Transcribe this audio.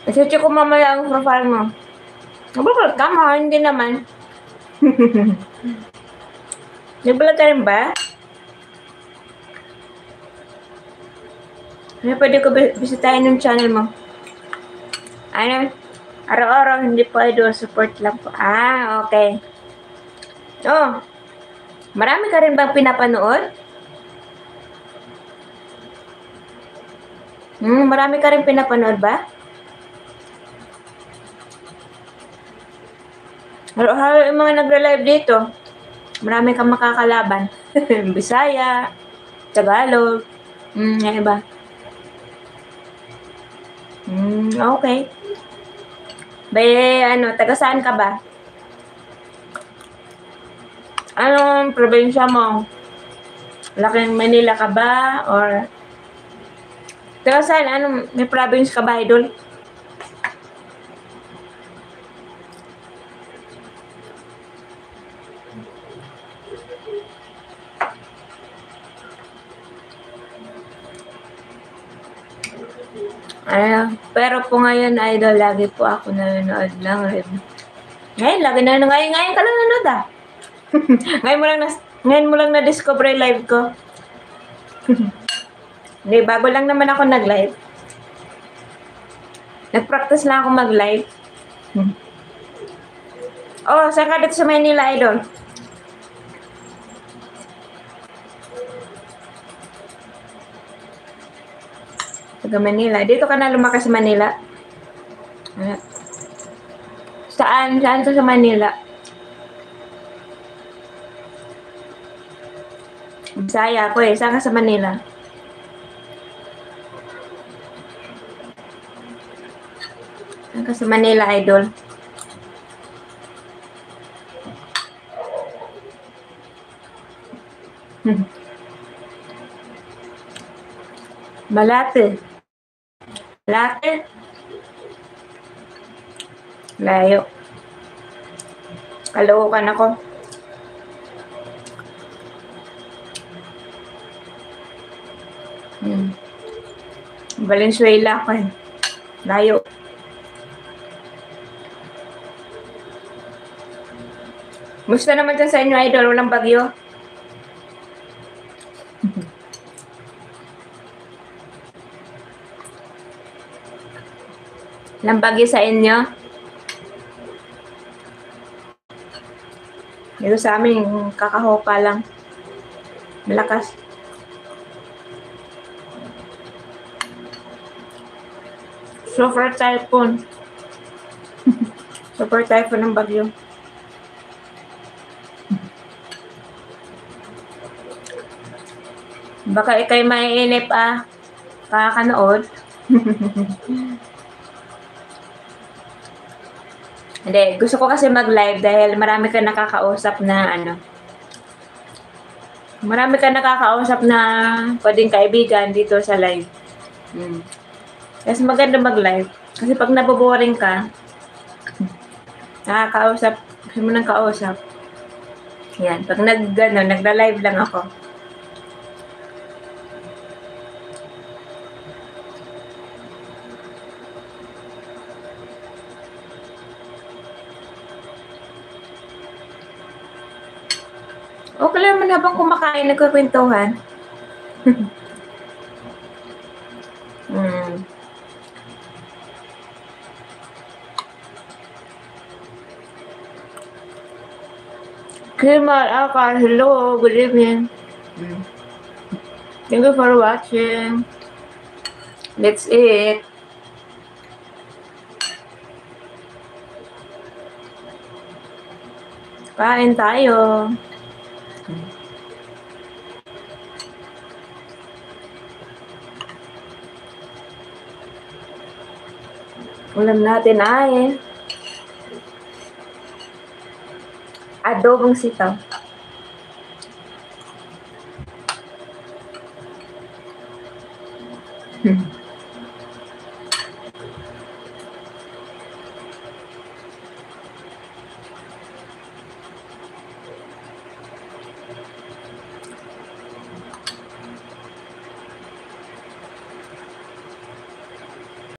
I-search ko mamaya ang profile mo. Nagbablog ka mo? Hindi naman. Nagbablog ka rin ba? Ano, pwede ko bisitahin yung channel mo? Ano? Araw-araw, hindi po idol. Support lang po. Ah, okay. Oh, marami ka rin bang pinapanood? Marami ka rin pinapanood ba? Araw-araw yung mga nagre-live dito. Marami kang makakalaban. Bisaya, Tagalog, yung iba. Okay. Ano, taga saan ka ba? Anong probinsya mo? Laking Manila ka ba? Or taga saan? Anong, may province ka ba, idol? Pero po ngayon, idol, lagi po ako nanonood ng live. Ngayon, lagi na ngayon ka lang nanonood ah. ngayon mo lang na-discover yung live ko. Hindi, bago lang naman ako nag-live. Nag-practice lang ako mag-live. Oh, saan ka dito sa Manila, idol? Taga Manila. Dito ka na lumakas sa Manila? Saan? Saan to sa Manila? Bisaya ako eh. Saan ka sa Manila? Saan ka sa Manila, idol? Malate. Malate. Layo. Kalookan ako. Valenzuela ako eh. Layo. Musta naman dyan sa inyo, idol? Walang bagyo? Walang bagyo sa inyo? Dito sa amin, kakahopa lang. Malakas. Super typhoon. Super typhoon ng bagyo. Baka ikay maiinip ah. Kakanood. Hindi, gusto ko kasi mag-live dahil marami ka nakakausap na ano. Marami ka nakakausap na pwedeng kaibigan dito sa live. Kasi maganda mag-live. Kasi pag naboboring ka, nakakausap, gusto mo nang kausap. Yan, pag nagda-live lang ako. Okay lang man habang kumakain, nagkukwentuhan. Kimal Akal, hello, good evening. Thank you for watching. Let's eat. Kain tayo. Ulam natin ay adobong sitaw.